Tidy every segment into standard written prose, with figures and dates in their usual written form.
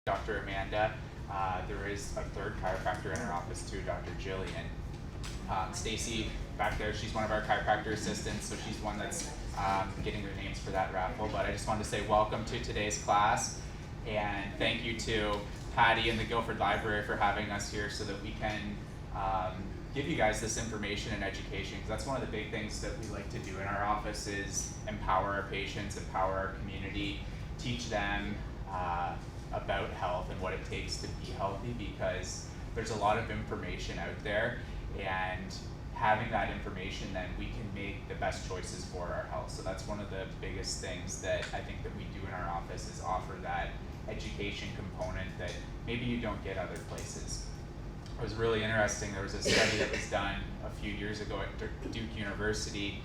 Dr. Amanda. There is a third chiropractor in our office too, Dr. Jillian. Stacy back there, she's one of our chiropractor assistants, so she's one that's getting her names for that raffle. But I just wanted to say welcome to today's class, and thank you to Patty and the Gilford Library for having us here so that we can give you guys this information and education, because that's one of the big things that we like to do in our office is empower our patients, empower our community, teach them about health and what it takes to be healthy, because there's a lot of information out there, and having that information, then we can make the best choices for our health. So that's one of the biggest things that I think that we do in our office, is offer that education component that maybe you don't get other places. It was really interesting. There was a study that was done a few years ago at Duke University,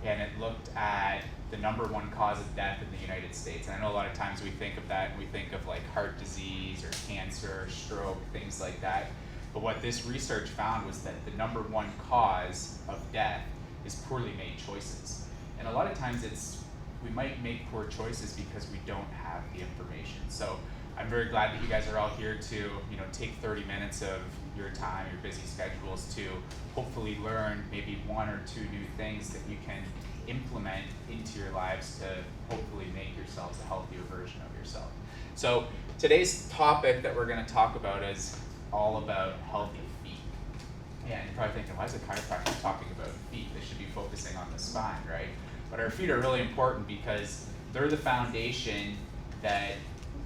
and it looked at the #1 cause of death in the United States. And I know a lot of times we think of that and we think of like heart disease or cancer or stroke, things like that. But what this research found was that the #1 cause of death is poorly made choices. And a lot of times we might make poor choices because we don't have the information. So I'm very glad that you guys are all here to take 30 minutes of your time, your busy schedules, to hopefully learn maybe 1 or 2 new things that you can implement into your lives to hopefully make yourselves a healthier version of yourself. So today's topic that we're going to talk about is all about healthy feet. And you're probably thinking, why is a chiropractor talking about feet? They should be focusing on the spine, right? But our feet are really important because they're the foundation that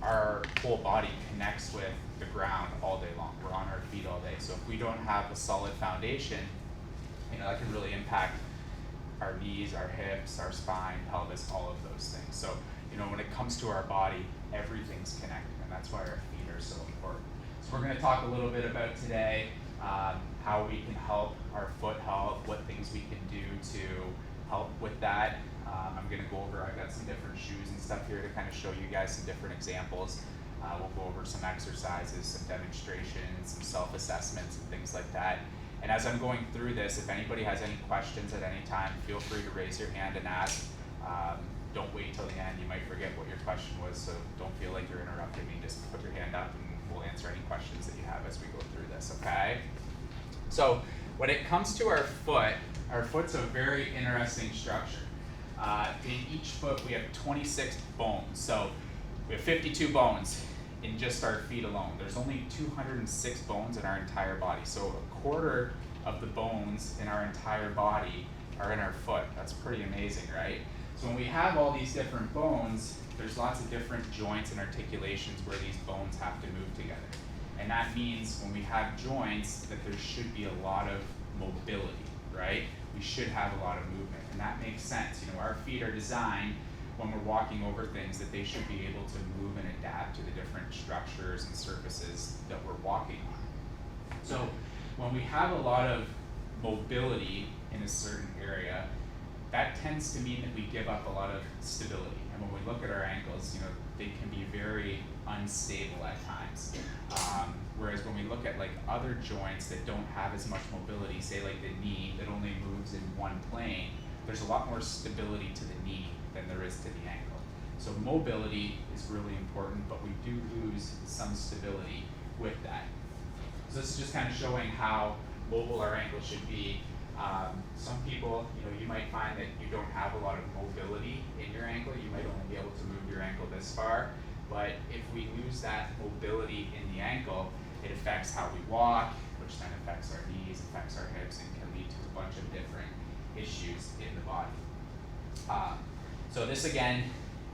our whole body connects with the ground all day long. We're on our feet all day. So if we don't have a solid foundation, that can really impact our knees, our hips, our spine, pelvis, all of those things. So, when it comes to our body, everything's connected, and that's why our feet are so important. So we're going to talk a little bit about today how we can help our foot health, what things we can do to help with that. I'm going to go over, I've got some different shoes and stuff here to kind of show you guys some different examples. We'll go over some exercises, some demonstrations, some self-assessments and things like that. And as I'm going through this, if anybody has any questions at any time, feel free to raise your hand and ask. Don't wait till the end, you might forget what your question was, so don't feel like you're interrupting me, just put your hand up and we'll answer any questions that you have as we go through this, okay? So when it comes to our foot's a very interesting structure. In each foot we have 26 bones, so we have 52 bones in just our feet alone. There's only 206 bones in our entire body, so a quarter of the bones in our entire body are in our foot. That's pretty amazing, right? So when we have all these different bones, there's lots of different joints and articulations where these bones have to move together. And that means when we have joints that there should be a lot of mobility, right? We should have a lot of movement, and that makes sense. Our feet are designed when we're walking over things that they should be able to move and adapt to the different structures and surfaces that we're walking on. So when we have a lot of mobility in a certain area, that tends to mean that we give up a lot of stability. And when we look at our ankles, they can be very unstable at times. Whereas when we look at like other joints that don't have as much mobility, say like the knee that only moves in one plane, there's a lot more stability to the knee than there is to the ankle. So mobility is really important, but we do lose some stability with that. So this is just kind of showing how mobile our ankle should be. Some people, you might find that you don't have a lot of mobility in your ankle. You might only be able to move your ankle this far. But if we lose that mobility in the ankle, it affects how we walk, which then affects our knees, affects our hips, and can lead to a bunch of different issues in the body. So this again,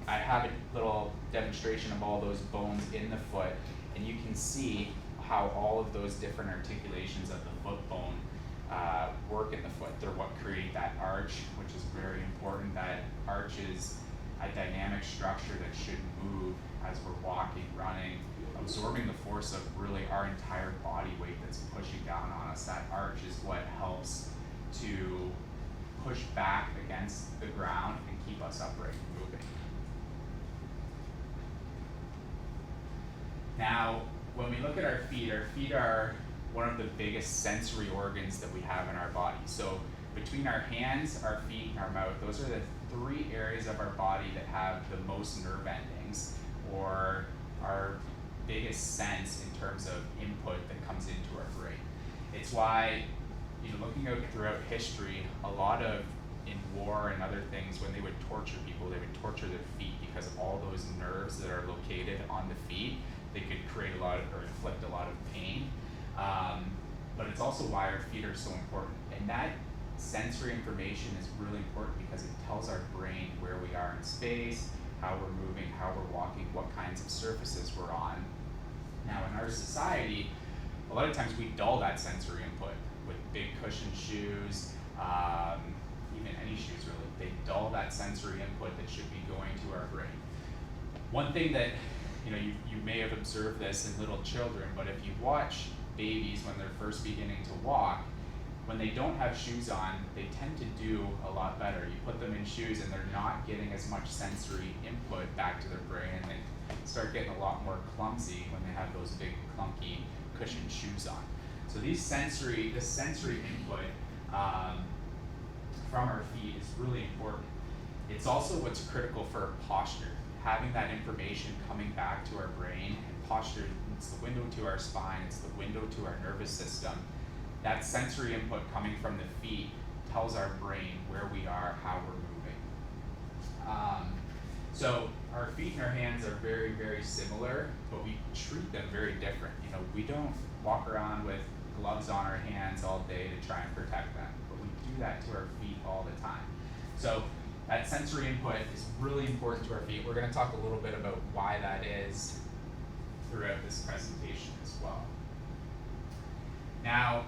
I have a little demonstration of all those bones in the foot, and you can see how all of those different articulations of the foot bone work in the foot. They're what create that arch, which is very important. That arch is a dynamic structure that should move as we're walking, running, absorbing the force of really our entire body weight that's pushing down on us. That arch is what helps to push back against the ground and keep us upright and moving. Now, when we look at our feet are one of the biggest sensory organs that we have in our body. So between our hands, our feet, and our mouth, those are the 3 areas of our body that have the most nerve endings, or are biggest sense in terms of input that comes into our brain. It's why, looking out throughout history, a lot of in war and other things, when they would torture people, they would torture their feet because of all those nerves that are located on the feet. They could create a lot of, or inflict a lot of pain. But it's also why our feet are so important. And that sensory information is really important because it tells our brain where we are in space, how we're moving, how we're walking, what kinds of surfaces we're on. Now in our society, a lot of times we dull that sensory input with big cushion shoes, even any shoes really. They dull that sensory input that should be going to our brain. One thing that, you may have observed this in little children, but if you watch babies when they're first beginning to walk, when they don't have shoes on, they tend to do a lot better. You put them in shoes and they're not getting as much sensory input back to their brain, and they start getting a lot more clumsy when they have those big clunky cushioned shoes on. So this sensory input from our feet is really important. It's also what's critical for posture. Having that information coming back to our brain, and posture, it's the window to our spine, it's the window to our nervous system. That sensory input coming from the feet tells our brain where we are, how we're moving. So our feet and our hands are very, very similar, but we treat them very different. We don't walk around with gloves on our hands all day to try and protect them, but we do that to our feet all the time. So that sensory input is really important to our feet. We're going to talk a little bit about why that is throughout this presentation as well. Now,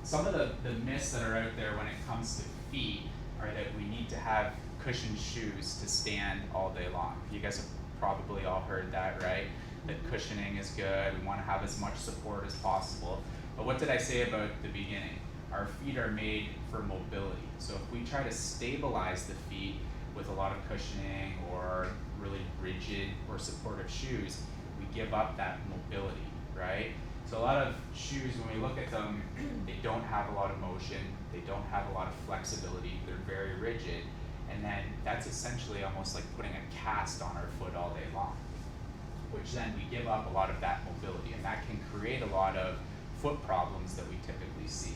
some of the myths that are out there when it comes to feet are that we need to have cushioned shoes to stand all day long. You guys have probably all heard that, right? That cushioning is good, we want to have as much support as possible. But what did I say about the beginning? Our feet are made for mobility. So if we try to stabilize the feet with a lot of cushioning or really rigid or supportive shoes, we give up that mobility, right? So a lot of shoes, when we look at them, they don't have a lot of motion, they don't have a lot of flexibility, they're very rigid, and then that's essentially almost like putting a cast on our foot all day long, which then we give up a lot of that mobility, and that can create a lot of foot problems that we typically see.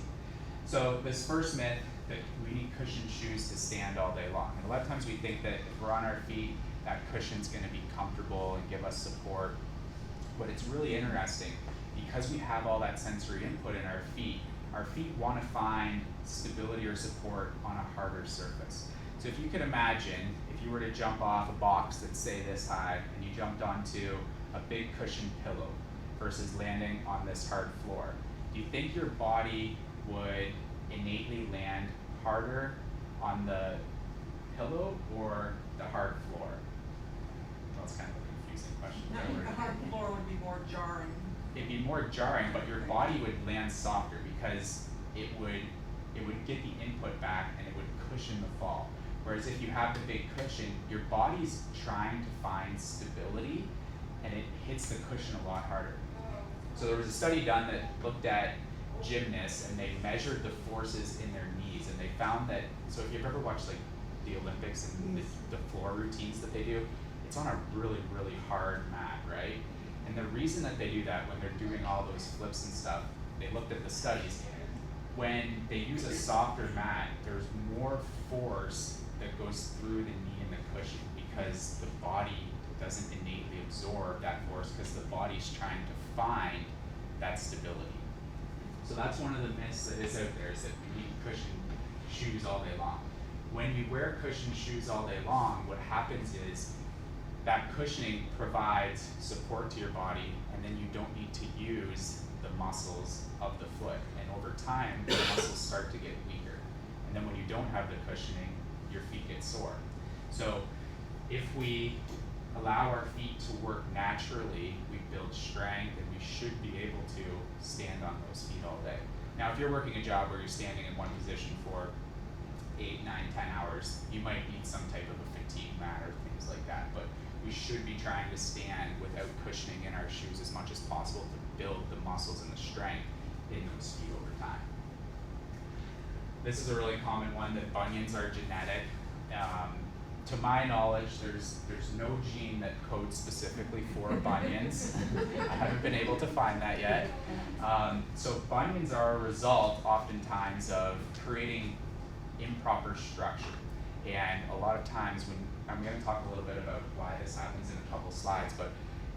So this first myth, that we need cushioned shoes to stand all day long. And a lot of times we think that if we're on our feet, that cushion's gonna be comfortable and give us support. But it's really interesting, because we have all that sensory input in our feet wanna find stability or support on a harder surface. So if you could imagine, if you were to jump off a box that's say this high, and you jumped onto a big cushioned pillow versus landing on this hard floor, do you think your body would innately land harder on the pillow or the hard floor? Well, it's kind of a confusing question. No, the hard floor would be more jarring. It'd be more jarring, but your body would land softer because it would get the input back and it would cushion the fall. Whereas if you have the big cushion, your body's trying to find stability and it hits the cushion a lot harder. So there was a study done that looked at gymnasts and they measured the forces in their knees, and they found that, so if you've ever watched like the Olympics and the floor routines that they do, it's on a really, really hard mat, right? And the reason that they do that when they're doing all those flips and stuff, they looked at the studies. When they use a softer mat, there's more force that goes through the knee and the cushion because the body doesn't innately absorb that force because the body's trying to find that stability. So that's one of the myths that is out there, is that we need cushioned shoes all day long. When you wear cushioned shoes all day long, what happens is that cushioning provides support to your body, and then you don't need to use the muscles of the foot. And over time, the muscles start to get weaker. And then when you don't have the cushioning, your feet get sore. So if we allow our feet to work naturally, we build strength, and we should be able to stand on those feet all day. Now, if you're working a job where you're standing in one position for 8, 9, 10 hours, you might need some type of a fatigue mat or things like that, but we should be trying to stand without cushioning in our shoes as much as possible to build the muscles and the strength in those feet over time. This is a really common one, that bunions are genetic. to my knowledge, there's no gene that codes specifically for bunions. I haven't been able to find that yet. So bunions are a result oftentimes of creating improper structure. And a lot of times when, I'm going to talk a little bit about why this happens in a couple slides, but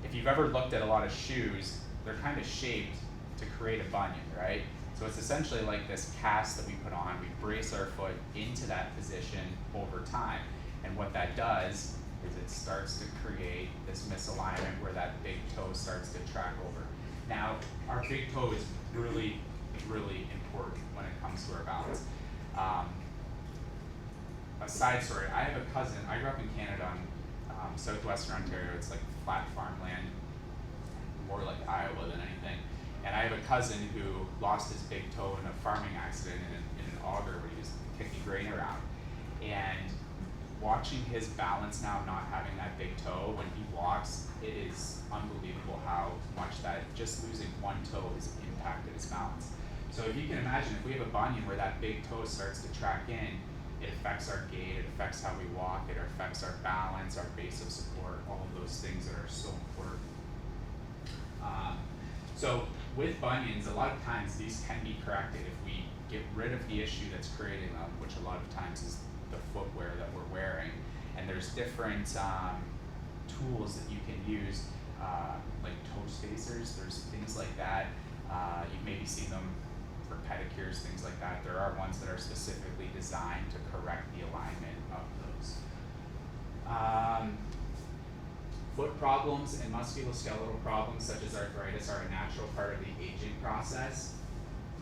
if you've ever looked at a lot of shoes, they're kind of shaped to create a bunion, right? So it's essentially like this cast that we put on, we brace our foot into that position over time. And what that does is it starts to create this misalignment where that big toe starts to track over. Now, our big toe is really, really important when it comes to our balance. A side story, I have a cousin, I grew up in Canada in southwestern Ontario, it's like flat farmland, more like Iowa than anything. And I have a cousin who lost his big toe in a farming accident in an auger when he was kicking grain around. And watching his balance now, not having that big toe, when he walks, it is unbelievable how much that just losing one toe has impacted his balance. So if you can imagine, if we have a bunion where that big toe starts to track in, it affects our gait, it affects how we walk, it affects our balance, our base of support, all of those things that are so important. So with bunions, a lot of times these can be corrected if we get rid of the issue that's creating them, which a lot of times is the footwear that we're wearing. And there's different tools that you can use, like toe spacers, there's things like that. You've maybe seen them for pedicures, things like that. There are ones that are specifically designed to correct the alignment of those. Foot problems and musculoskeletal problems such as arthritis are a natural part of the aging process.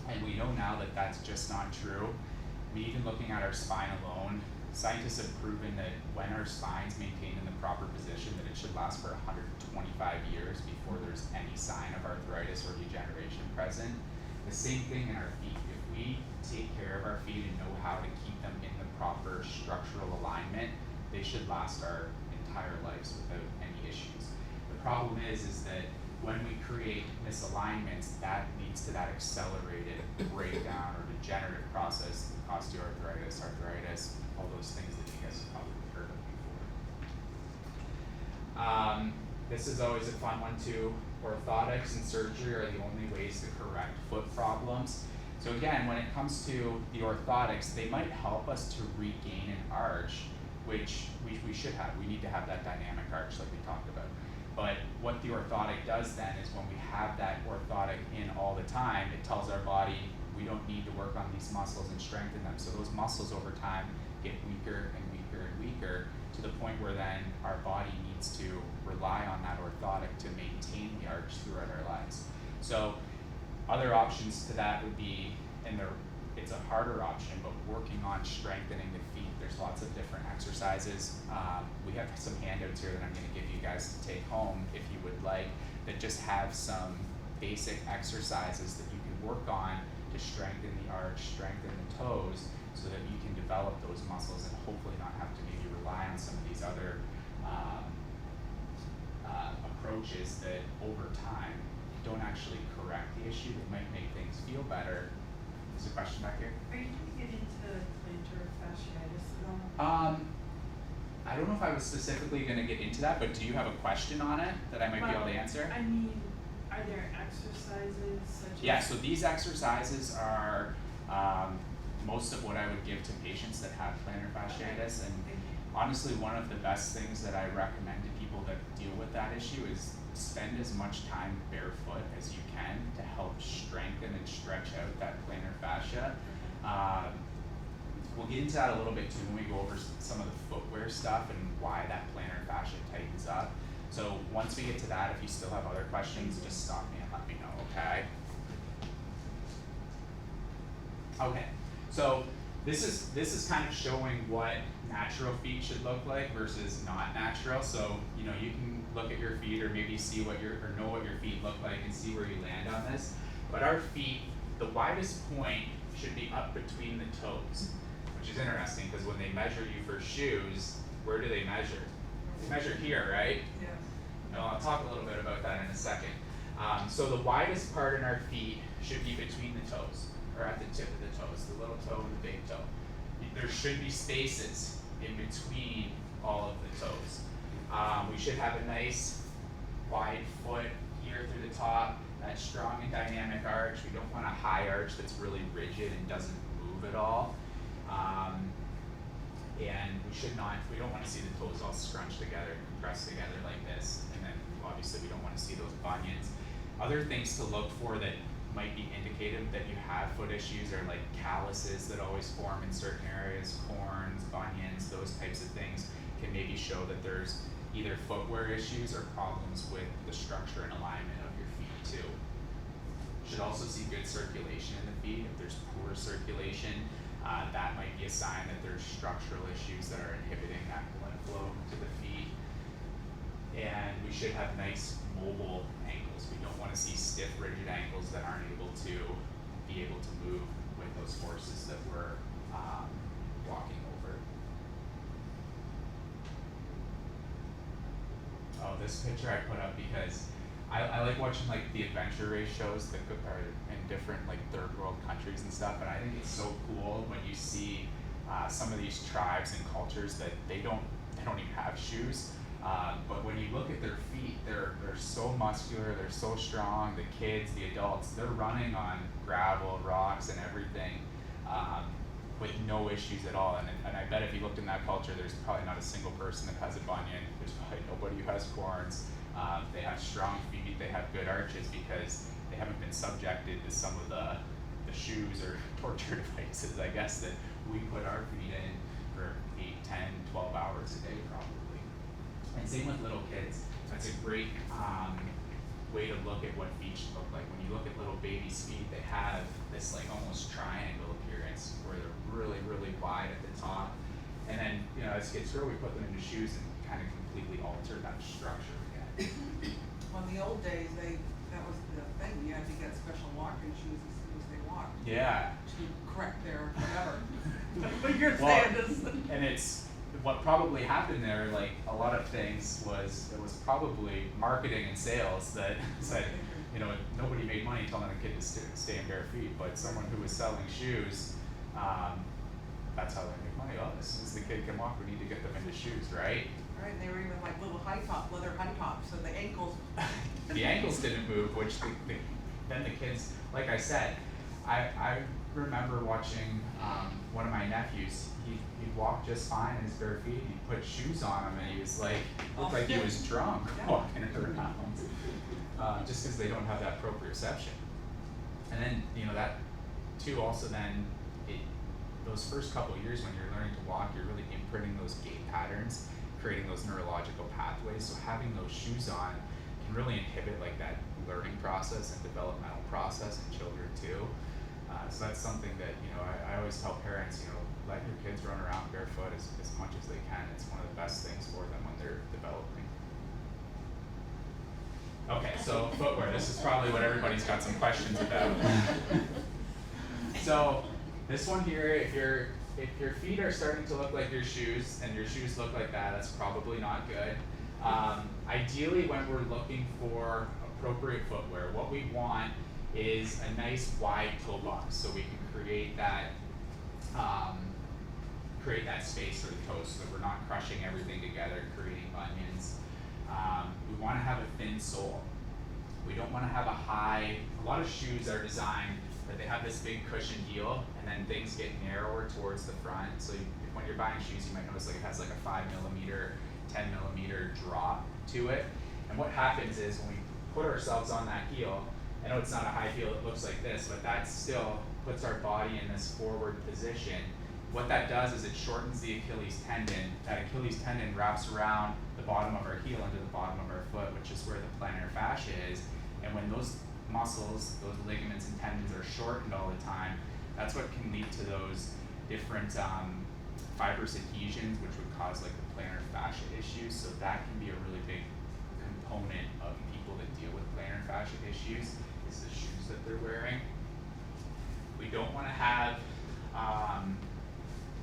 And we know now that that's just not true. I mean, even looking at our spine alone, scientists have proven that when our spine's maintained in the proper position, that it should last for 125 years before there's any sign of arthritis or degeneration present. The same thing in our feet. If we take care of our feet and know how to keep them in the proper structural alignment, they should last our entire lives without any issues. The problem is that when we create misalignments, that leads to that accelerated breakdown or degenerative process, osteoarthritis, arthritis, all those things that you guys have probably heard of before. This is always a fun one too. Orthotics and surgery are the only ways to correct foot problems. So again, when it comes to the orthotics, they might help us to regain an arch, which we should have. We need to have that dynamic arch like we talked about. But what the orthotic does then is when we have that orthotic in all the time, it tells our body we don't need to work on these muscles and strengthen them. So those muscles over time get weaker and weaker and weaker to the point where then our body needs to rely on that orthotic to maintain the arch throughout our lives. So other options to that would be, and it's a harder option, but working on strengthening the feet. There's lots of different exercises. We have some handouts here that I'm going to give you guys to take home if you would like, that just have some basic exercises that you can work on to strengthen the arch, strengthen the toes, so that you can develop those muscles and hopefully not have to maybe rely on some of these other approaches that over time don't actually correct the issue. They might make things feel better. There's a question back here. Are you going to get into plantar fasciitis at all? I don't know if I was specifically going to get into that, but do you have a question on it that I might be able to answer? I mean, are there exercises such as... Yeah, so these exercises are most of what I would give to patients that have plantar fasciitis. And honestly, one of the best things that I recommend to people that deal with that issue is spend as much time barefoot as you can to help strengthen and stretch out that plantar fascia. We'll get into that a little bit too when we go over some of the footwear stuff and why that plantar fascia tightens up. So once we get to that, if you still have other questions, just stop me and let me know, okay? Okay, so this is kind of showing what natural feet should look like versus not natural. So, you know, you can look at your feet or maybe see what or know what your feet look like and see where you land on this. But our feet, the widest point should be up between the toes, which is interesting because when they measure you for shoes, where do they measure? They measure here, right? Yeah. And I'll talk a little bit about that in a second. So the widest part in our feet should be between the toes, or at the tip of the toes, the little toe and the big toe. There should be spaces in between all of the toes. We should have a nice wide foot here through the top, that strong and dynamic arch. We don't want a high arch that's really rigid and doesn't move at all. And we don't want to see the toes all scrunched together and compressed together like this. And then obviously we don't want to see those bunions. Other things to look for that might be indicative that you have foot issues are like calluses that always form in certain areas, corns, bunions, those types of things can maybe show that there's either footwear issues or problems with the structure and alignment of your feet too. Should also see good circulation in the feet. If there's poor circulation, that might be a sign that there's structural issues that are inhibiting that blood flow to the feet. And we should have nice mobile ankles. We don't want to see stiff, rigid ankles that aren't able to be able to move with those forces that we're walking over. Oh, this picture I put up because I like watching like the adventure race shows that are in different like third world countries and stuff, and I think it's so cool when you see some of these tribes and cultures that they don't even have shoes, but when you look at their feet, they're so muscular, they're so strong. The kids, the adults, they're running on gravel, rocks, and everything with no issues at all. And I bet if you looked in that culture, there's probably not a single person that has a bunion. There's probably nobody who has corns. They have strong feet, they have good arches because they haven't been subjected to some of the shoes or torture devices, I guess, that we put our feet in for 8, 10, 12 hours a day probably. And same with little kids. That's a great way to look at what feet should look like. When you look at little babies' feet, they have this like almost triangle appearance where they're really, really wide at the top. And then, as kids grow, we put them into shoes and kind of completely alter that structure again. Well, in the old days, that was the thing. You had to get special walking shoes as soon as they walked. Yeah. To correct their whatever. What you're Well, saying is. and it's what probably happened there. Like a lot of things was it was probably marketing and sales that said, nobody made money telling a kid to stay in bare feet, but someone who was selling shoes, that's how they make money. Oh, as soon as the kid can walk, we need to get them into shoes, right? Right, and they were even like little leather high tops, so the ankles. The ankles didn't move, which then the kids, like I said, I remember watching one of my nephews. He'd walk just fine in his bare feet. He'd put shoes on him, and he was like, looked like he was drunk walking around, just because they don't have that proprioception. And then that too. Also, then those first couple of years when you're learning to walk, you're really imprinting those gait patterns, creating those neurological pathways. So having those shoes on can really inhibit like that learning process and developmental process in children too. So that's something that I always tell parents, let your kids run around barefoot as much as they can. It's one of the best things for them when they're developing. Okay, so footwear. This is probably what everybody's got some questions about. So this one here, if your feet are starting to look like your shoes and your shoes look like that, that's probably not good. Ideally, when we're looking for appropriate footwear, what we want is a nice wide toe box so we can create that space for the toes so that we're not crushing everything together, creating bunions. We want to have a thin sole. We don't want to have a lot of shoes are designed that they have this big cushion heel and then things get narrower towards the front. So when you're buying shoes, you might notice like it has like a 5mm, 10mm drop to it. And what happens is when we put ourselves on that heel, I know it's not a high heel, it looks like this, but that still puts our body in this forward position. What that does is it shortens the Achilles tendon. That Achilles tendon wraps around the bottom of our heel into the bottom of our foot, which is where the plantar fascia is. And when those muscles, those ligaments and tendons are shortened all the time, that's what can lead to those different fibrous adhesions, which would cause like the plantar fascia issues. So that can be a really big component of people that deal with plantar fascia issues, is the shoes that they're wearing. We don't want to have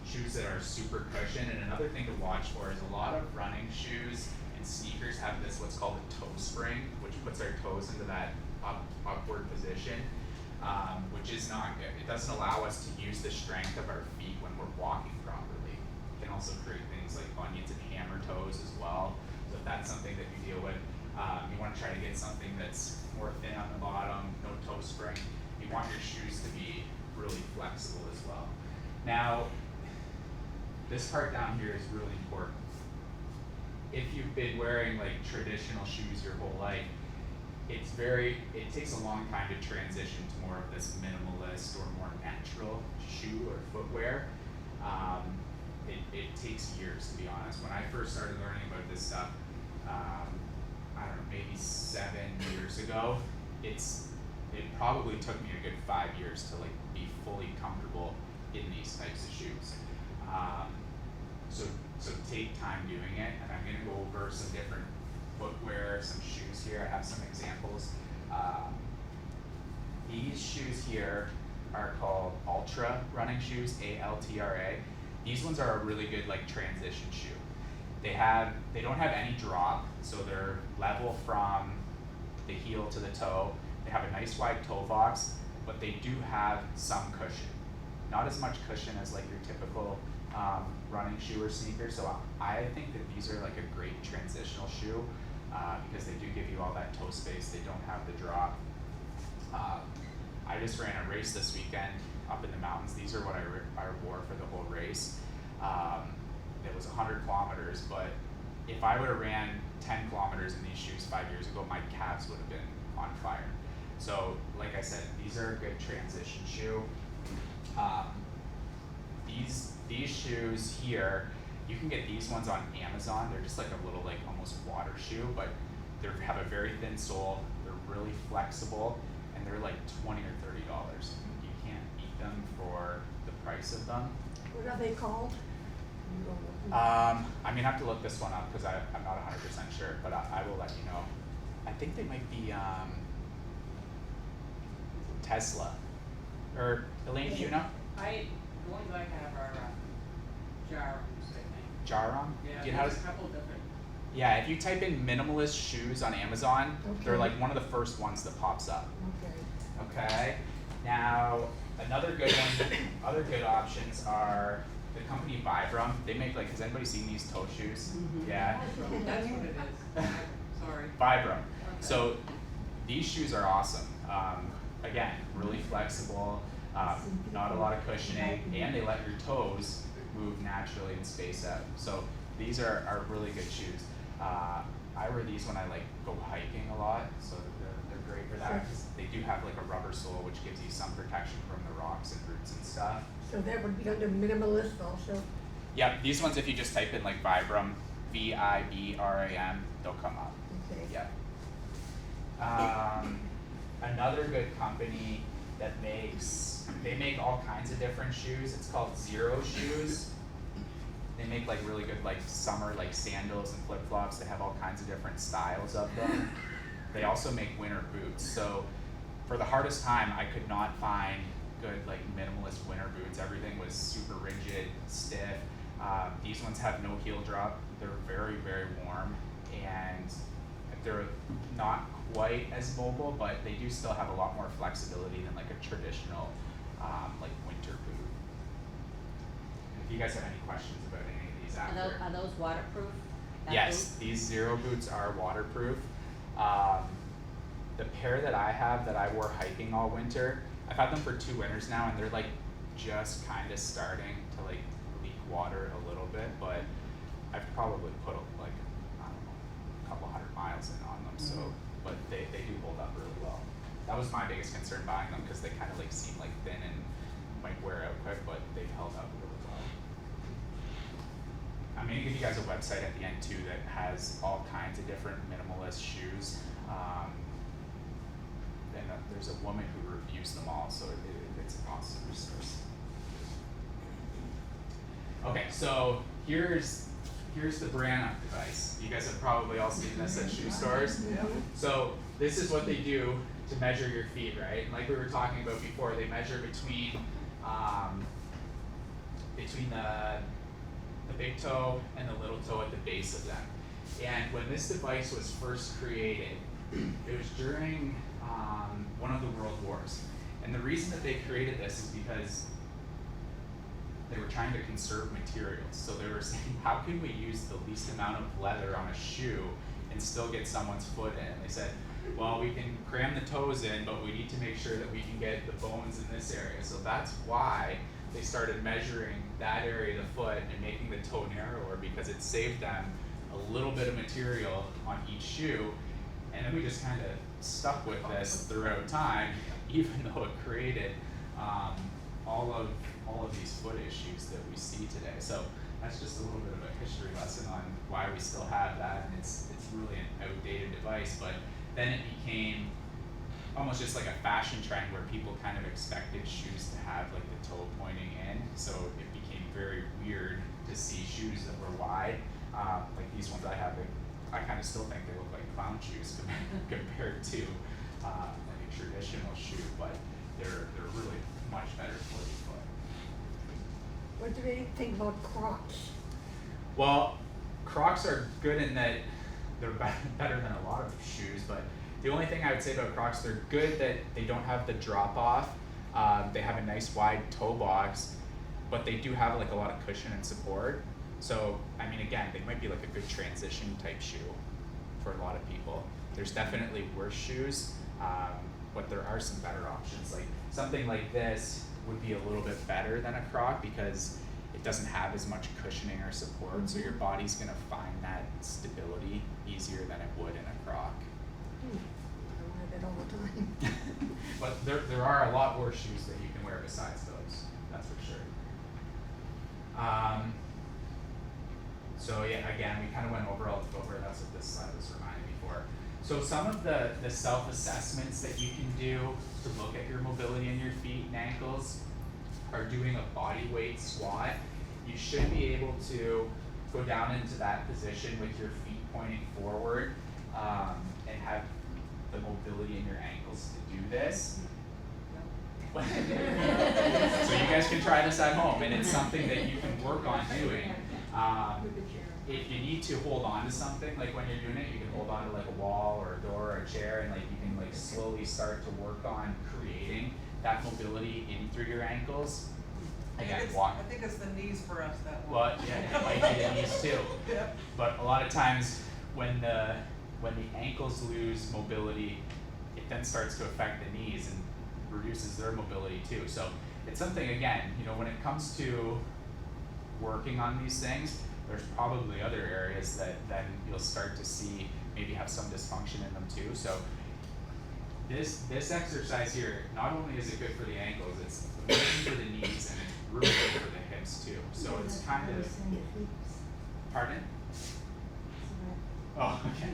shoes that are super cushioned. And another thing to watch for is a lot of running shoes and sneakers have this what's called a toe spring, which puts our toes into that upward position, which is not good. It doesn't allow us to use the strength of our feet when we're walking properly. can also create things like bunions and hammer toes as well. So if that's something that you deal with, you want to try to get something that's more thin on the bottom, no toe spring. You want your shoes to be really flexible as well. Now, this part down here is really important. If you've been wearing like traditional shoes your whole life, it takes a long time to transition to more of this minimalist or more natural shoe or footwear. It takes years, to be honest. When I first started learning about this stuff, I don't know, maybe 7 years ago, it probably took me a good 5 years to like be fully comfortable in these types of shoes. So take time doing it, and I'm gonna go over some different footwear, some shoes here. I have some examples. These shoes here are called Ultra running shoes, A-L-T-R-A. These ones are a really good like transition shoe. They don't have any drop, so they're level from the heel to the toe. They have a nice wide toe box, but they do have some cushion. Not as much cushion as like your typical running shoe or sneaker. So I think that these are like a great transitional shoe because they do give you all that toe space. They don't have the drop. I just ran a race this weekend up in the mountains. These are what I wore for the whole race. It was 100 kilometers, but if I would have ran 10 kilometers in these shoes 5 years ago, my calves would have been on fire. So like I said, these are a good transition shoe. These shoes here, you can get these ones on Amazon. They're just like a little like almost water shoe, but they have a very thin sole. They're really flexible, and they're like $20 or $30. You can't beat them for the price of them. What are they called? I'm gonna have to look this one up because I'm not 100% sure, but I will let you know. I think they might be Tesla. Or Elaine, do you know? The ones I have are Jarums, I think. Jarum? Yeah, Do you know how there's to- a couple different. Yeah, if you type in minimalist shoes on Amazon, they're Okay. like one of the first ones that pops up. Okay. Okay. Now, another good one, other good options are the company Vibram. They make like, has anybody seen these toe shoes? Yeah. That's what it is. Sorry. Vibram. So these shoes are awesome. Again, really flexible, not a lot of cushioning, and they let your toes move naturally and space out. So these are really good shoes. I wear these when I like go hiking a lot, so they're great for that because they do have like a rubber sole which gives you some protection from the rocks and roots and stuff. So that would be under minimalist also? Yep, these ones if you just type in like Vibram, V-I-B-R-A-M, they'll come up. Okay. Yep. Another good company that they make all kinds of different shoes. It's called Zero Shoes. They make like really good like summer like sandals and flip flops. They have all kinds of different styles of them. They also make winter boots. So for the hardest time, I could not find good like minimalist winter boots. Everything was super rigid, stiff. These ones have no heel drop. They're very, very warm, and they're not quite as mobile, but they do still have a lot more flexibility than like a traditional like winter boot. If you guys have any questions about any of these after. Are those waterproof? That Yes, boot? these Zero boots are waterproof. The pair that I have that I wore hiking all winter, I've had them for 2 winters now, and they're like just kind of starting to like leak water a little bit, but I've probably put like, I don't know, a couple 100 miles in on them, so, but they do hold up really well. That was my biggest concern buying them because they kind of like seem like thin and might wear out quick, but they've held up really well. I'm gonna give you guys a website at the end too that has all kinds of different minimalist shoes. And there's a woman who reviews them all, so it's an awesome resource. Okay, so here's the brand device. You guys have probably all seen this at shoe stores. So this is what they do to measure your feet, right? And like we were talking about before, they measure between the big toe and the little toe at the base of them. And when this device was first created, it was during one of the world wars. And the reason that they created this is because they were trying to conserve materials. So they were saying, how can we use the least amount of leather on a shoe and still get someone's foot in? And they said, well, we can cram the toes in, but we need to make sure that we can get the bones in this area. So that's why they started measuring that area of the foot and making the toe narrower, because it saved them a little bit of material on each shoe. And then we just kind of stuck with this throughout time, even though it created all of these foot issues that we see today. So that's just a little bit of a history lesson on why we still have that, and it's really an outdated device. But then it became almost just like a fashion trend where people kind of expected shoes to have like the toe pointing in. So it became very weird to see shoes that were wide, like these ones I have. I kind of still think they look like clown shoes compared to like a traditional shoe, but they're really much better for the foot. What do they think about Crocs? Well, Crocs are good in that they're better than a lot of shoes, but the only thing I would say about Crocs, they're good that they don't have the drop off. They have a nice wide toe box, but they do have like a lot of cushion and support. So, I mean, again, they might be like a good transition type shoe for a lot of people. There's definitely worse shoes, but there are some better options. Like something like this would be a little bit better than a Croc because it doesn't have as much cushioning or support, so your body's gonna find that stability easier than it would in a Croc. I wear that all the time. But there are a lot worse shoes that you can wear besides those, that's for sure. So yeah, again, we kind of went over all the footwear. That's what this slide was reminding me for. So some of the self-assessments that you can do to look at your mobility in your feet and ankles are doing a body weight squat. You should be able to go down into that position with your feet pointing forward and have the mobility in your ankles to do this. So you guys can try this at home, and it's something that you can work on doing. If you need to hold on to something, like when you're doing it, you can hold on to like a wall or a door or a chair, and like you can like slowly start to work on creating that mobility in through your ankles. Again, walk. I think it's the knees for us that one. But yeah, it might be the knees too. Yep. But a lot of times when the ankles lose mobility, it then starts to affect the knees and reduces their mobility too. So it's something, again, you know, when it comes to working on these things, there's probably other areas that then you'll start to see maybe have some dysfunction in them too. So this exercise here, not only is it good for the ankles, it's amazing for the knees, and it's really good for the hips too. So it's kind of, pardon? Oh, okay.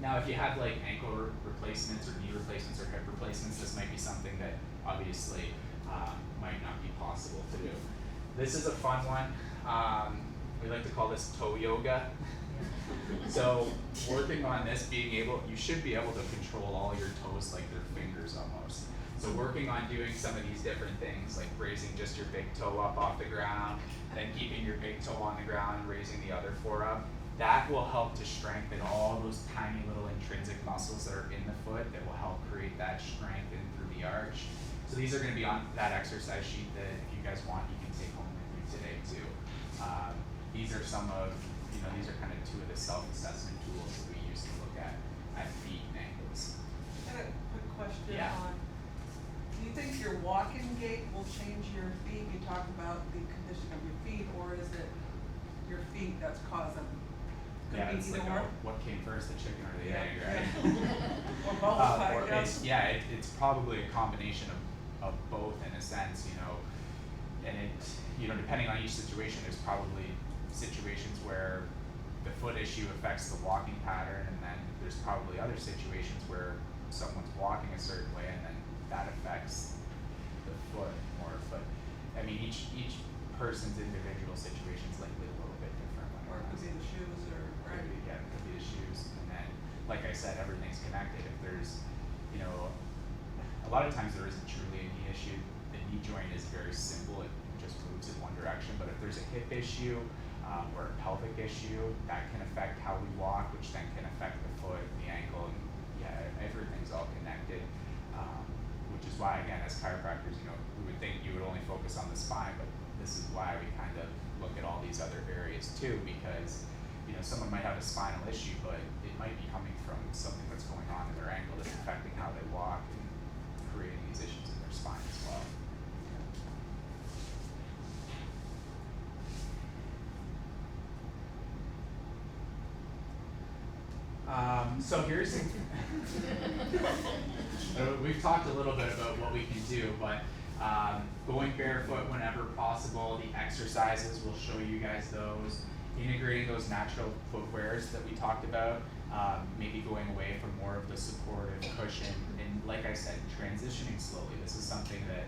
Now if you have like ankle replacements or knee replacements or hip replacements, this might be something that obviously might not be possible to do. This is a fun one. We like to call this toe yoga. So working on this, you should be able to control all your toes like they're fingers almost. So working on doing some of these different things, like raising just your big toe up off the ground, then keeping your big toe on the ground and raising the other foot up, that will help to strengthen all those tiny little intrinsic muscles that are in the foot that will help create that strength in through the arch. So these are going to be on that exercise sheet that if you guys want, you can take home with you today too. These are some of, these are kind of two of the self-assessment tools that we use to look at feet and ankles. I got a quick question Yeah. on, do you think your walking gait will change your feet? You talked about the condition of your feet, or is it your feet that's causing? Could Yeah, be it's either like or. what came first, the chicken or the Yeah, egg, right? Or both, I guess. It's probably a combination of both in a sense, and depending on each situation, there's probably situations where the foot issue affects the walking pattern, and then there's probably other situations where someone's walking a certain way and then that affects the foot more. But I mean, each person's individual situation is likely a little bit different. Or it could be the shoes, or, right? Yeah, it could be the shoes, and then, like I said, everything's connected. If there's, a lot of times there isn't truly a knee issue. The knee joint is very simple; it just moves in one direction. But if there's a hip issue or a pelvic issue, that can affect how we walk, which then can affect the foot, the ankle, and everything's all connected. Which is why, again, as chiropractors, we would would think you would only focus on the spine, but this is why we kind of look at all these other areas too, because someone might have a spinal issue, but it might be coming from something that's going on in their ankle that's affecting how they walk and creating these issues in their spine as well. So here's, we've talked a little bit about what we can do, but going barefoot whenever possible, the exercises, we'll show you guys those, integrating those natural footwears that we talked about, maybe going away from more of the supportive cushion, and like I said, transitioning slowly. This is something that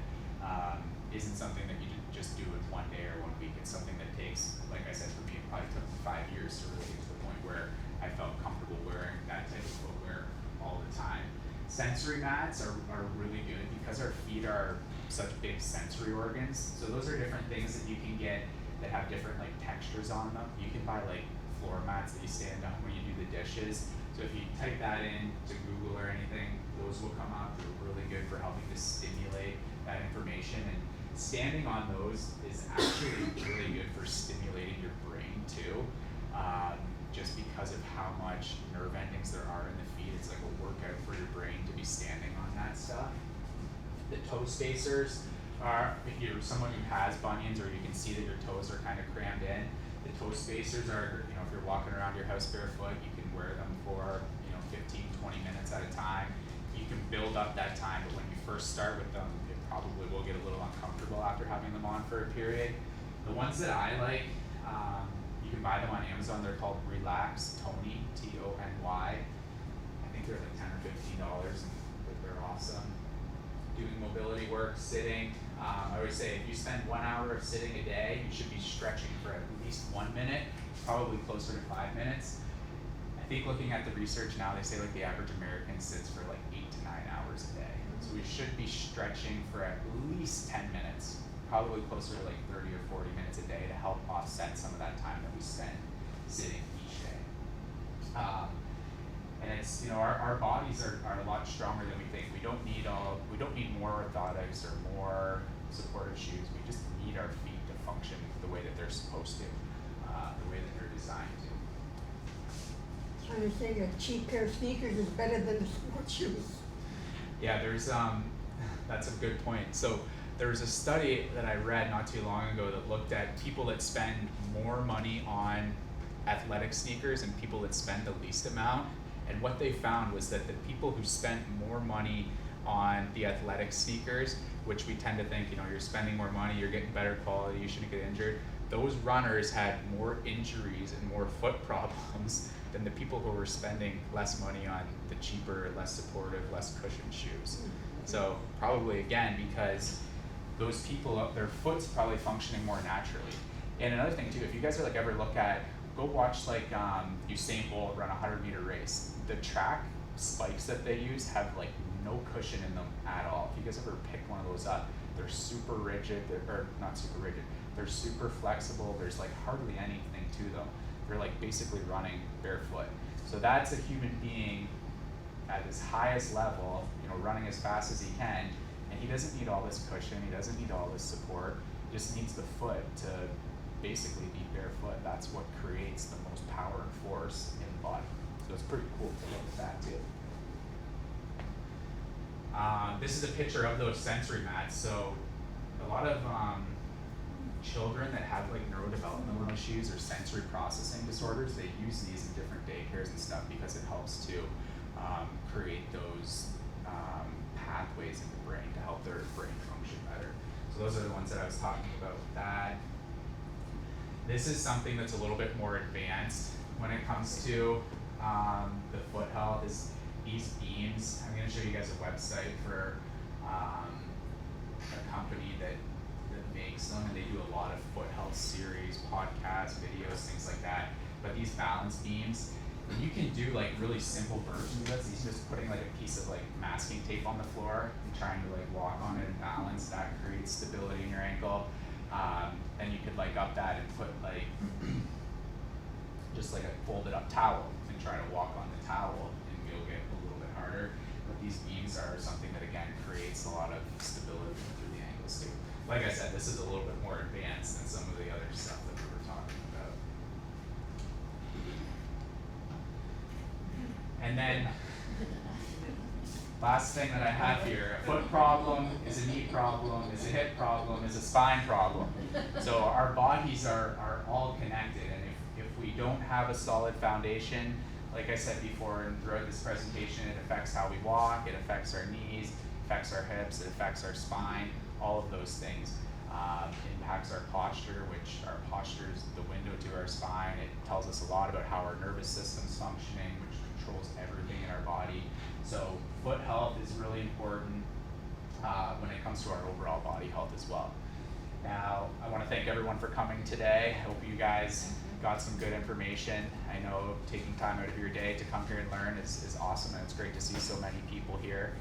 isn't something that you just do in one day or 1 week. It's something that takes, like I said, for me, it probably took 5 years to really get to the point where I felt comfortable wearing that type of footwear all the time. Sensory mats are really good because our feet are such big sensory organs. So those are different things that you can get that have different like textures on them. You can buy like floor mats that you stand on when you do the dishes. So if you type that in to Google or anything, those will come up. They're really good for helping to stimulate that information. And standing on those is actually really good for stimulating your brain too. Just because of how much nerve endings there are in the feet. It's like a workout for your brain to be standing on that stuff. The toe spacers are, if you're someone who has bunions or you can see that your toes are kind of crammed in, the toe spacers are, if you're walking around your house barefoot, you can wear them for, 15, 20 minutes at a time. You can build up that time, but when you first start with them, it probably will get a little uncomfortable after having them on for a period. The ones that I like, you can buy them on Amazon. They're called Relax Tony, Tony. I think they're like $10 or $15, and they're awesome. Doing mobility work, sitting. I always say if you spend 1 hour of sitting a day, you should be stretching for at least 1 minute, probably closer to 5 minutes. I think looking at the research now, they say like the average American sits for like 8 to 9 hours a day. So we should be stretching for at least 10 minutes. Probably closer to like 30 or 40 minutes a day to help offset some of that time that we spend sitting each day. And it's, our bodies are a lot stronger than we think. We don't need more orthotics or more supportive shoes. We just need our feet to function the way that they're supposed to, the way that they're designed to. So you're saying a cheap pair of sneakers is better than the sports shoes? Yeah, there's that's a good point. So there was a study that I read not too long ago that looked at people that spend more money on athletic sneakers and people that spend the least amount. And what they found was that the people who spent more money on the athletic sneakers, which we tend to think, you're spending more money, you're getting better quality, you shouldn't get injured. Those runners had more injuries and more foot problems than the people who were spending less money on the cheaper, less supportive, less cushioned shoes. So probably again, because those people, their foot's probably functioning more naturally. And another thing too, if you guys are ever go watch Usain Bolt run a 100-meter race. The track spikes that they use have no cushion in them at all. If you guys ever pick one of those up, they're super rigid, or not super rigid, they're super flexible, there's hardly anything to them. They're basically running barefoot. So that's a human being at his highest level, running as fast as he can, and he doesn't need all this cushion, he doesn't need all this support, he just needs the foot to basically be barefoot. That's what creates the most power and force in the body. So it's pretty cool to look at that too. This is a picture of those sensory mats. So a lot of children that have neurodevelopmental issues or sensory processing disorders, they use these in different daycares and stuff because it helps to create those pathways in the brain to help their brain function better. So those are the ones that I was talking about with that. This is something that's a little bit more advanced when it comes to the foot health. Is these beams. I'm going to show you guys a website for a company that makes them, and they do a lot of foot health series, podcasts, videos, things like that. But these balance beams, you can do really simple versions of this. He's just putting a piece of masking tape on the floor and trying to walk on it and balance. That creates stability in your ankle. Then you could up that and put just a folded up towel and try to walk on the towel, and you'll get a little bit harder. But these beams are something that again creates a lot of stability through the ankle supposed to. Like I said, this is a little bit more advanced than some of the other stuff that we were talking about. And then, last thing that I have here, a foot problem is a knee problem, is a hip problem, is a spine problem. So our bodies are all connected, and if we don't have a solid foundation, like I said before and throughout this presentation, it affects how we walk, it affects our knees, affects our hips, it affects our spine, all of those things. Impacts our posture, which our posture is the window to our spine. It tells us a lot about how our nervous system's functioning, which controls everything in our body. So foot health is really important when it comes to our overall body health as well. Now, I want to thank everyone for coming today. I hope you guys got some good information. I know taking time out of your day to come here and learn is awesome, and it's great to see so many people here.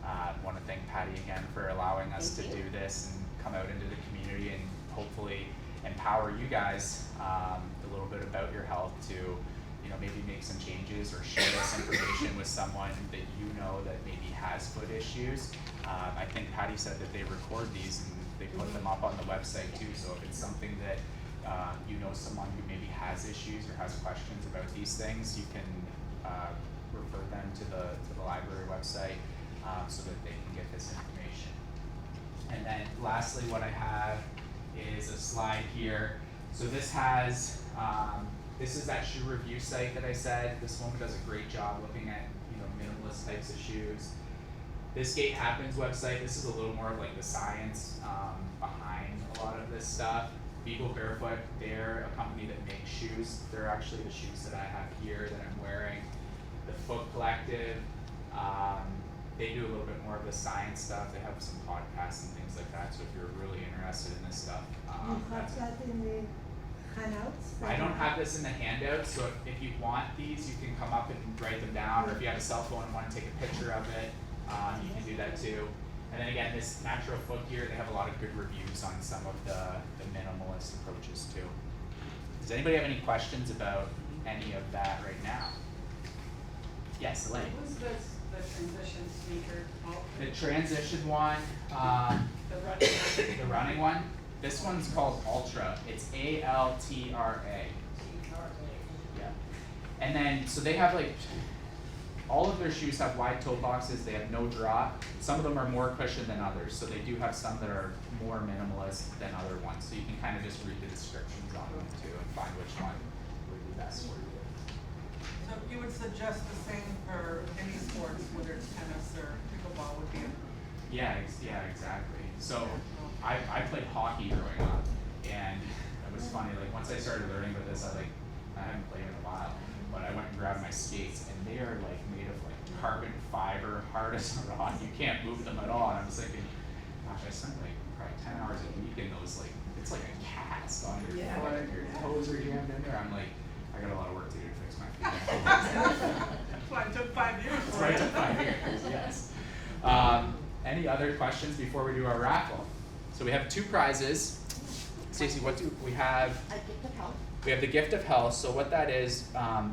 I want to thank Patty again for allowing us to do this and come out into the community and hopefully empower you guys a little bit about your health to, you know, maybe make some changes or share this information with someone that you know that maybe has foot issues. I think Patty said that they record these and they put them up on the website too, so if it's something that you know someone who maybe has issues or has questions about these things, you can refer them to the library website so that they can get this information. And then lastly, what I have is a slide here. So this has, this is that shoe review site that I said. This woman does a great job looking at, you know, minimalist types of shoes. This Gait Happens website, this is a little more of like the science behind a lot of this stuff. Beagle Barefoot, they're a company that makes shoes. They're actually the shoes that I have here that I'm wearing. The Foot Collective, they do a little bit more of the science stuff. They have some podcasts and things like that, so if you're really interested in this stuff, You have that's that in the handouts? I don't have this in the handouts, so if you want these, you can come up and write them down, or if you have a cell phone and want to take a picture of it, you can do that too. And then again, this Natural Foot Gear, they have a lot of good reviews on some of the minimalist approaches too. Does anybody have any questions about any of that right now? Yes, Elaine. Who's this, the transition sneaker? The transition one, The running one? the running one, this one's called Ultra. It's ALTRA. Yeah. And then, so they have like, all of their shoes have wide toe boxes, they have no drop. Some of them are more cushioned than others, so they do have some that are more minimalist than other ones. So you can kind of just read the descriptions on them too and find which one would be best for you. So you would suggest the same for any sports, whether it's tennis or pickleball would be? Yeah, exactly. So I played hockey growing up, and it was funny, like once I started learning about this, I haven't played in a while, but I went and grabbed my skates, and they are like made of like carbon fiber, hard as a rock. You can't move them at all. And I was thinking, gosh, I spent like probably 10 hours a week in those, like, it's like a cast on your foot, your toes are jammed in there. I'm like, I got a lot of work to do to fix my feet. That's why it took 5 years. That's why it took 5 years, yes. Any other questions before we do our raffle? So we have 2 prizes. Stacey, what do we have? A gift of health. We have the gift of health. So what that is,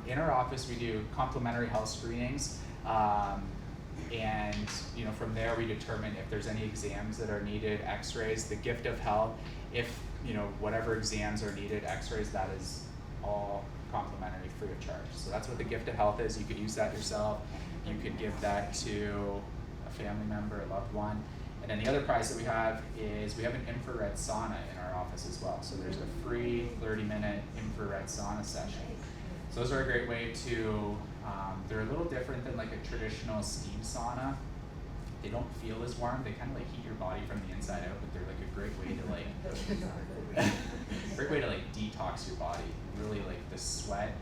in our office we do complimentary health screenings, and you know, from there we determine if there's any exams that are needed, X-rays. The gift of health, if you know whatever exams are needed, X-rays, that is all complimentary, free of charge. So that's what the gift of health is. You could use that yourself. You could give that to a family member, a loved one. And then the other prize that we have is we have an infrared sauna in our office as well. So there's a free 30-minute infrared sauna session. So those are a great way to, they're a little different than like a traditional steam sauna. They don't feel as warm. They kind of like heat your body from the inside out, but they're like a great way to like, detox your body. Really like the sweat,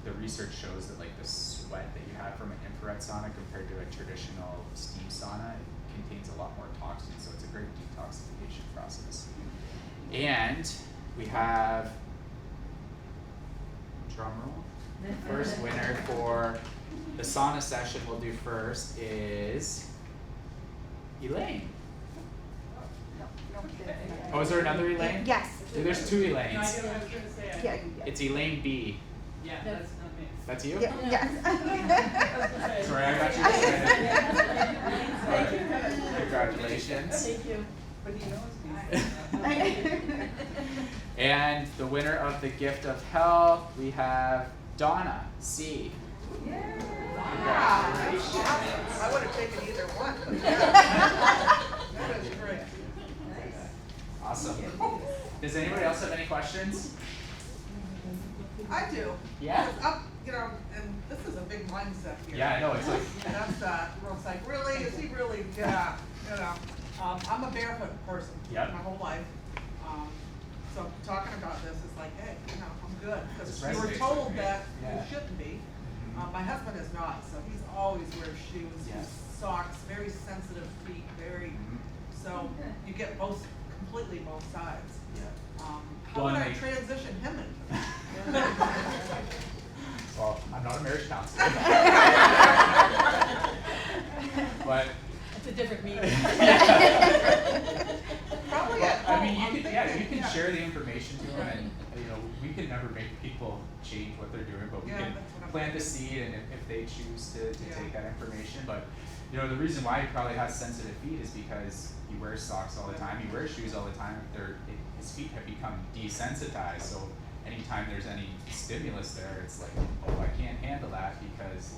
the research shows that like the sweat that you have from an infrared sauna compared to a traditional steam sauna contains a lot more toxins, so it's a great detoxification process. And we have, drum roll, first winner for the sauna session we'll do first is Elaine. Oh, is there another Elaine? Yes. There's 2 No, I Elaines. didn't, I was gonna say, Yeah, It's Elaine B. yeah, that's not me. That's you? yeah, yes. Sorry, I got you excited. Thank you. Congratulations. Thank you. But he knows these. And the winner of the gift of health, we have Donna C. Wow, that's awesome. I would have taken either one. But that is great. Awesome. Does anybody else have any questions? I do. Yeah? You know, and this is a big mindset here. Yeah, I know, it's like, And that's, it's like, really, is he really, yeah, you know. I'm a barefoot person. Yep. My whole life. So talking about this is like, hey, you know, I'm good. This Because you were resonates told with me. that Yeah. you shouldn't be. Mhm. My husband is not, so he's always wears shoes, Yeah. socks, very sensitive feet, very, Mhm. so you get both, completely both sides. Yeah. How Well, would and I they- transition him into that? Well, I'm not a marriage counselor. But. It's a different meeting. Probably Well, at home. I mean, you I'm can, thinking, yeah, you can yeah. share the information to them, and you know, we can never make people change what they're doing, but we Yeah, can that's what I'm plant the thinking. seed, and if they choose to Yeah. take that information, but you know, the reason why he probably has sensitive feet is because he wears socks all the time, he wears shoes all the time. His feet have become desensitized, so anytime there's any stimulus there, it's like, oh, I can't handle that because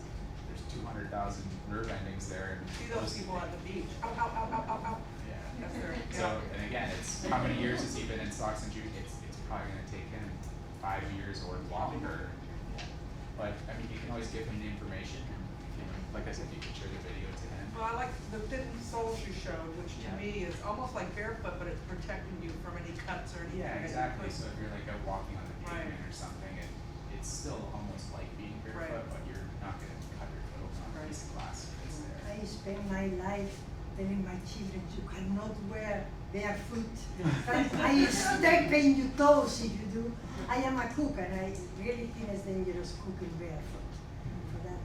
there's 200,000 nerve endings there, and See those people at the beach, ow, ow, ow, ow, ow, ow. Yeah. Yes, they're, So, and again, it's how many years has he been in socks and shoes? It's probably gonna take him 5 years or longer. But, I mean, you can always give him the information, and, you know, like I said, you can share the video to him. Well, I like the thin soles you showed, which to Yeah. me is almost like barefoot, but it's protecting you from any cuts or anything. Yeah, that you exactly, could- so if you're like out walking on the Right. pavement or something, it's still almost like being barefoot, Right. but you're not gonna cut your foot open on a piece of glass if it's there. I spend my life telling my children you cannot wear barefoot. I step in your toes if you do. I am a cook and I really think it's dangerous cooking barefoot. For that,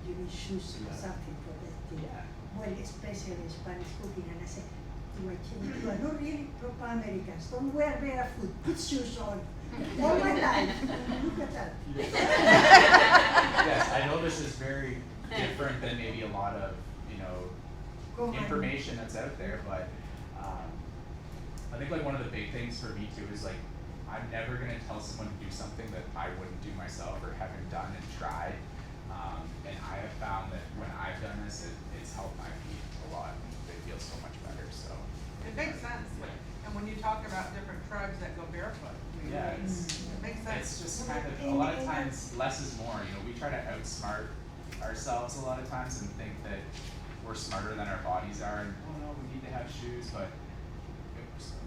you need shoes or something for that thing. Yeah. Well, especially Spanish cooking, and I say to my children, you are not really proper Americans. Don't wear barefoot. Put shoes on. All my life. Look at that. Yes, I know this is very different than maybe a lot of, you know, Come on. information that's out there, but I think like one of the big things for me too is like, I'm never gonna tell someone to do something that I wouldn't do myself or haven't done and tried. And I have found that when I've done this, it's helped my feet a lot. They feel so much better, so. It makes sense, and when you talk about different tribes that go barefoot, I mean, Yeah, it makes sense. It's just kind of, a lot of times, less is more, you know, we try to outsmart ourselves a lot of times and think that we're smarter than our bodies are, and, oh no, we need to have shoes, but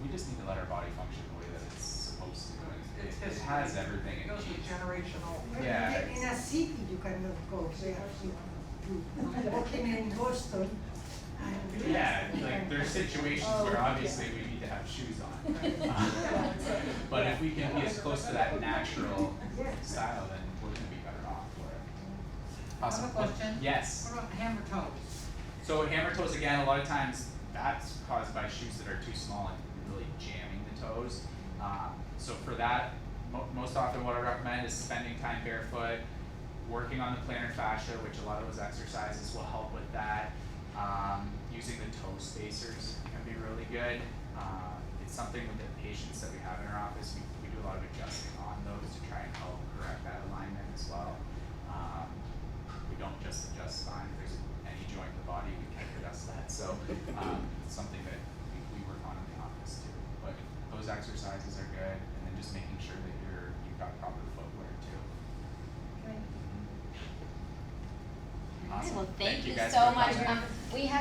we just need to let our body function the way that it's supposed to, and It's it history. has everything It it goes with needs. generational. Well, Yeah, in a city, you cannot go barefoot. Walking in Boston. and- Yeah, like there's situations Oh, where yeah. obviously we need to have shoes on. But if we can be as close to that natural style, then we're gonna be better off for it. I have a question. Yes. What about hammer toes? So hammer toes, again, a lot of times that's caused by shoes that are too small and really jamming the toes. So for that, most often what I recommend is spending time barefoot, working on the plantar fascia, which a lot of those exercises will help with that. Using the toe spacers can be really good. It's something with the patients that we have in our office, we do a lot of adjusting on those to try and help correct that alignment as well. We don't just adjust spine, if there's any joint in the body, we can adjust that. So it's something that we work on in the office too. But those exercises are good, and then just making sure that you've got proper footwear too. All right, Awesome. well, thank you guys so for much. coming. We have